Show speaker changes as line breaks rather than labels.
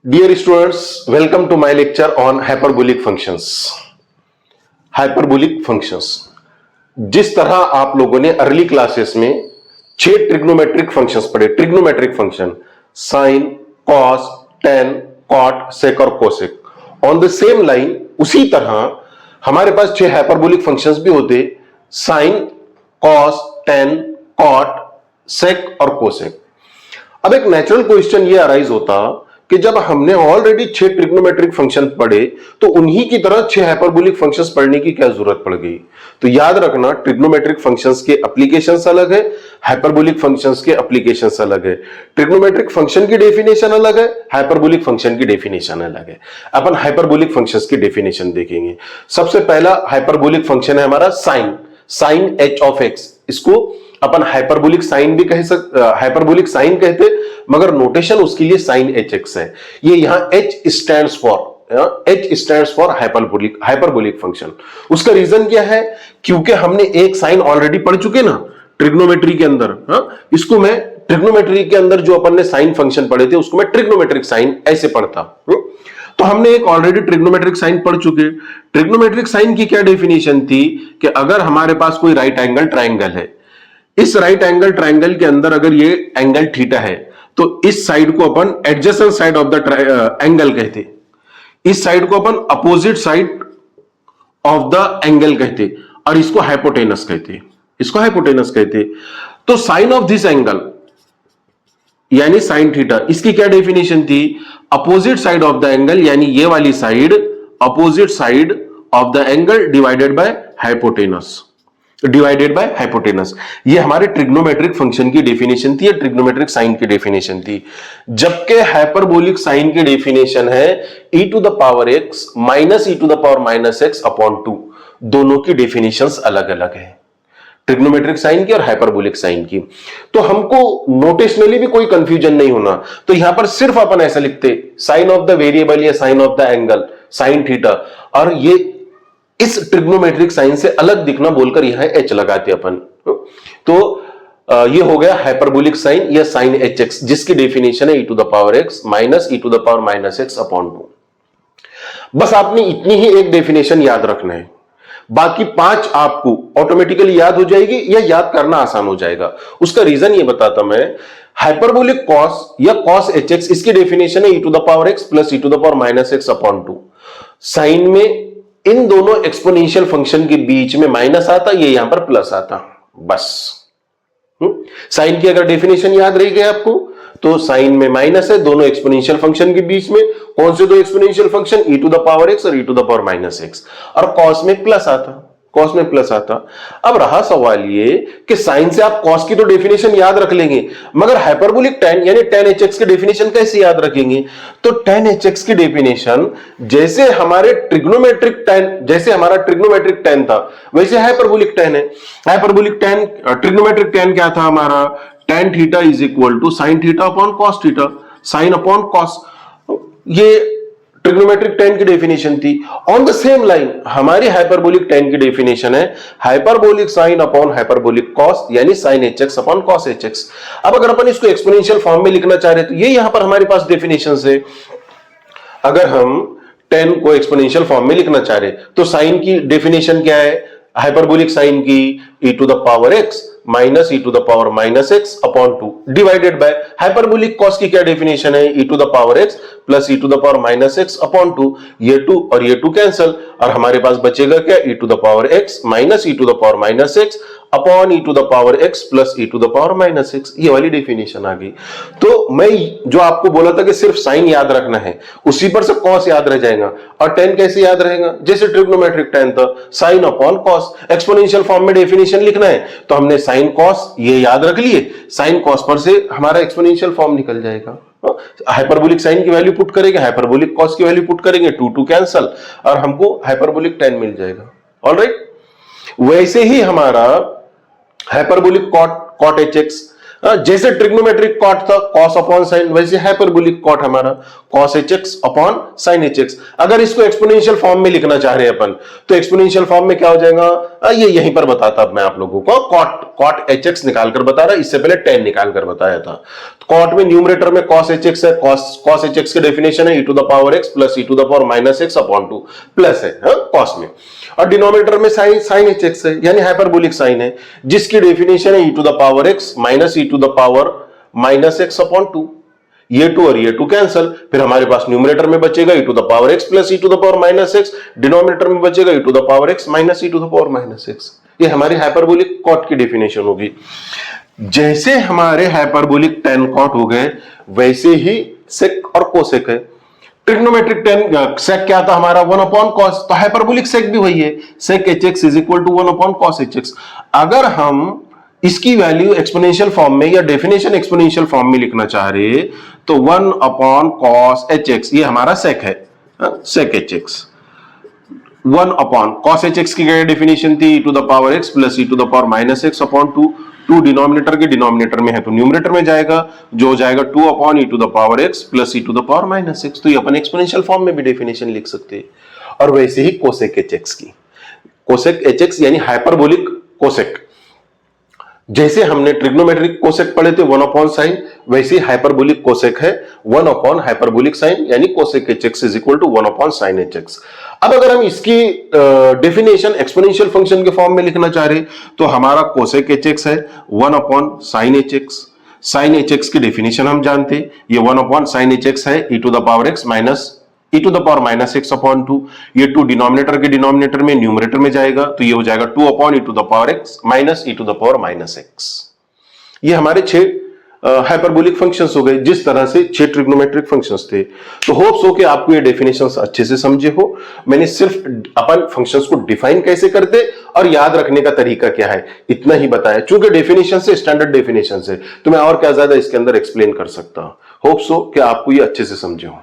Dear students, welcome to my lecture on hyperbolic functions. Hyperbolic functions. जिस तरह आप लोगों ने अर्ली क्लासेस में 6 ट्रिग्नोमेट्रिक फंक्शंस पढ़े, trigonometric function sine, cos, tan, cot, sec और cosec, on the same line उसी तरह हमारे पास 6 हाइपरबोलिक फंक्शंस भी होते, sine, cos, tan, cot, sec और कोसेक। अब एक नेचुरल क्वेश्चन ये अराइज होता कि जब हमने ऑलरेडी 6 ट्रिग्नोमेट्रिक फंक्शन पढ़े तो उन्हीं की तरह 6 हाइपरबोलिक फंक्शंस पढ़ने की क्या जरूरत पड़ गई। तो याद रखना, ट्रिग्नोमेट्रिक फंक्शंस के एप्लीकेशंस अलग है, हाइपरबोलिक फंक्शंस के एप्लीकेशंस अलग है। ट्रिग्नोमेट्रिक फंक्शन की डेफिनेशन अलग है, हाइपरबोलिक फंक्शन की डेफिनेशन अलग है। अपन हाइपरबोलिक फंक्शंस की डेफिनेशन देखेंगे। सबसे पहला हाइपरबोलिक फंक्शन है हमारा sine, sine H of X. इसको अपन हाइपरबोलिक साइन भी हाइपरबोलिक साइन कहते, मगर नोटेशन उसके लिए साइन एच एक्स है। ये यहां H stands for hyperbolic function. उसका रीजन क्या है? क्योंकि हमने एक साइन ऑलरेडी पढ़ चुके ना ट्रिग्नोमेट्री के अंदर। इसको मैं ट्रिग्नोमेट्री के अंदर जो अपन ने साइन फंक्शन पढ़े थे उसको मैं ट्रिग्नोमेट्रिक साइन ऐसे पढ़ता। तो हमने एक ऑलरेडी ट्रिग्नोमेट्रिक साइन पढ़ चुके। ट्रिग्नोमेट्रिक साइन की क्या डेफिनेशन थी कि अगर हमारे पास कोई राइट एंगल ट्राइंगल है, इस राइट एंगल ट्राइंगल के अंदर अगर ये एंगल थीटा है तो इस साइड को अपन adjacent side of the angle कहते, इस साइड को अपन opposite side of the angle कहते और इसको हाइपोटेनस कहते, इसको हाइपोटेनस कहते। तो साइन ऑफ दिस एंगल यानी साइन थीटा, इसकी क्या डेफिनेशन थी? Opposite side of the angle यानी ये वाली side, opposite side of the angle divided by hypotenuse, divided by hypotenuse. ये हमारे ट्रिग्नोमेट्रिक फंक्शन की डेफिनेशन थी, ट्रिग्नोमेट्रिक साइन की डेफिनेशन थी। जबकि हाइपरबोलिक साइन की डेफिनेशन है e to the power x minus e to the power minus x upon 2। दोनों की डेफिनेशंस अलग अलग है, ट्रिग्नोमेट्रिक साइन की और हाइपरबोलिक साइन की। तो हमको नोटेशनली भी कोई कंफ्यूजन नहीं होना। तो यहां पर सिर्फ अपन ऐसा लिखते साइन ऑफ द वेरिएबल या sine of the angle sine theta, और ये इस ट्रिग्नोमेट्रिक साइन से अलग दिखना बोलकर यहां एच लगाते अपन। तो ये हो गया हाइपरबोलिक साइन या साइन एच एक्स, जिसकी डेफिनेशन है e to the power x minus e to the power minus x upon 2। बस आपने इतनी ही एक डेफिनेशन याद रखना है, बाकी 5 आपको ऑटोमेटिकली याद हो जाएगी या याद करना आसान हो जाएगा। उसका रीजन ये बताता मैं। हाइपरबोलिक कॉस या कॉस एच एक्स, इसकी डेफिनेशन है e to the power x plus e to the power minus x upon 2। Sine में इन दोनों एक्सपोनेंशियल फंक्शन के बीच में माइनस आता, ये यहां पर प्लस आता, बस। साइन की अगर डेफिनेशन याद रही गई आपको तो साइन में माइनस है, दोनों एक्सपोनेंशियल फंक्शन के बीच में। कौन से दो exponential function? e to the power x और e to the power minus x। और कॉस में प्लस आता, कॉस में प्लस आता। अब रहा सवाल ये कि साइन से आप कॉस की तो डेफिनेशन याद रख लेंगे, मगर हाइपरबोलिक टेन यानी टेन एच एक्स की डेफिनेशन कैसे याद रखेंगे? तो टेन एच एक्स की डेफिनेशन जैसे हमारे ट्रिग्नोमेट्रिक टेन, जैसे हमारा ट्रिग्नोमेट्रिक टेन था वैसे हाइपरबोलिक टेन है। हाइपरबोलिक टेन, ट्रिग्नोमेट्रिक टेन क्या था हमारा? Tan theta is equal to sine theta upon cos theta, sine upon cos. ये ट्रिग्नोमेट्रिक टेन की डेफिनेशन थी। ऑन द सेम लाइन हमारी हाइपरबोलिक टेन की डेफिनेशन है hyperbolic sine upon hyperbolic cos यानी sine H x upon cos H x. अब अगर अपन इसको एक्सपोनेंशियल फॉर्म में लिखना चाह रहे तो ये यहां पर हमारे पास डेफिनेशन है। अगर हम 10 को एक्सपोनेंशियल फॉर्म में लिखना चाह रहे तो साइन की डेफिनेशन क्या है? हाइपरबोलिक साइन की e to the power x minus e to the power minus x upon 2 divided by hyperbolic cos की क्या डेफिनेशन है? e to the power x plus e to the power minus x upon 2। ये 2 और ये 2 cancel और हमारे पास बचेगा क्या? e to the power x minus e to the power minus x upon e to the power x plus e to the power minus x। ये वाली definition आ गई। तो मैं जो आपको बोला था कि सिर्फ साइन याद रखना है, उसी पर से कॉस याद रह जाएगा। और टेन कैसे याद रहेगा? जैसे ट्रिग्नोमेट्रिक टेन था, sign upon cos. Exponential form में डेफिनेशन लिखना है तो हमने साइन कॉस ये याद रख लिए, साइन कॉस पर से हमारा एक्सपोनेंशियल फॉर्म निकल जाएगा। हाइपरबोलिक साइन की वैल्यू पुट करेंगे, हाइपरबोलिक कॉस की वैल्यू पुट करेंगे, 2 कैंसल और हमको हाइपरबोलिक टेन मिल जाएगा। ऑलराइट, वैसे ही हमारा हाइपरबोलिक कॉट एच एक्स, जैसे ट्रिग्नोमेट्रिक कॉट था कॉस अपॉन साइन, वैसे हाइपरबोलिक कॉट हमारा cos H x upon sine H x. अगर इसको एक्सपोनेंशियल फॉर्म में लिखना चाह रहे हैं अपन, तो एक्सपोनेंशियल फॉर्म में क्या हो जाएगा, ये यहीं पर बताता अब मैं आप लोगों को। कॉट एच एक्स निकालकर बता रहा, इससे पहले टेन निकालकर बताया था। कॉट में न्यूमरेटर में कॉस एच एक्स है, कॉस एच एक्स की डेफिनेशन है e to the power x plus e to the power minus x upon 2 plus है कॉस में, और डिनोमिनेटर में साइन एच एक्स है यानी हाइपरबोलिक साइन है, जिसकी डेफिनेशन है e to the power x minus e to the power minus x upon 2। ये 2 और ये 2 कैंसल, फिर हमारे पास न्यूमरेटर में बचेगा e to the power x plus e to the power minus x, denominator में बचेगा e to the power x minus e to the power minus x. ये हमारी हाइपरबोलिक कॉट की डेफिनेशन होगी। जैसे हमारे हाइपरबोलिक tan कॉट हो गए, वैसे ही सेक और कोसेक है। ट्रिग्नोमेट्रिक टेन सेक क्या था हमारा 1 अपॉन कॉस, तो हाइपरबोलिक सेक भी वही है, sec h x is equal to 1 upon cos H x. अगर हम इसकी वैल्यू एक्सपोनेंशियल फॉर्म में या डेफिनेशन एक्सपोनेंशियल फॉर्म में लिखना चाह रहे तो 1 अपॉन कॉस एच एक्स, ये हमारा सेक है, sec h x. 1 upon cos H x की क्या डेफिनेशन थी, e to the power x plus e to the power minus x upon 2। 2 denominator के डिनोमिनेटर में है तो न्यूमरेटर में जाएगा, जो हो जाएगा 2 upon e to the power x plus e to the power minus x. तो ये अपन एक्सपोनेंशियल फॉर्म में भी डेफिनेशन लिख सकते हैं। और वैसे ही कोसेक एच एक्स की, कोसेक एच एक्स यानी हाइपरबोलिक कोसेक, जैसे हमने ट्रिग्नोमेट्रिक कोसेक पढ़े थे 1 अपॉन साइन, वैसे हाइपरबोलिक कोसेक है 1 अपॉन हाइपरबोलिक साइन यानी cosec h x is equal to 1 upon sine H x. अब अगर हम इसकी डेफिनेशन एक्सपोनेंशियल फंक्शन के फॉर्म में लिखना चाह रहे तो हमारा कोसेक एच एक्स है 1 upon sine H x. Sine H x की डेफिनेशन हम जानते, ये 1 अपॉन साइन एच एक्स है e to the power x minus e to the power minus x upon 2। ये 2 डिनोमिनेटर के डिनोमिनेटर में न्यूमरेटर में जाएगा, तो ये हो जाएगा 2 upon e to the power x minus e to the power minus x. ये हमारे 6 हाइपरबोलिक फंक्शंस हो गए, जिस तरह से 6 ट्रिग्नोमेट्रिक फंक्शंस थे। तो होप्स हो कि आपको ये डेफिनेशंस अच्छे से समझे हो। मैंने सिर्फ अपन फंक्शंस को डिफाइन कैसे करते और याद रखने का तरीका क्या है इतना ही बताया, चूंकि डेफिनेशन से स्टैंडर्ड डेफिनेशन से तो मैं और क्या ज्यादा इसके अंदर एक्सप्लेन कर सकता हूं। होप्स हो कि आपको ये अच्छे से समझे हो।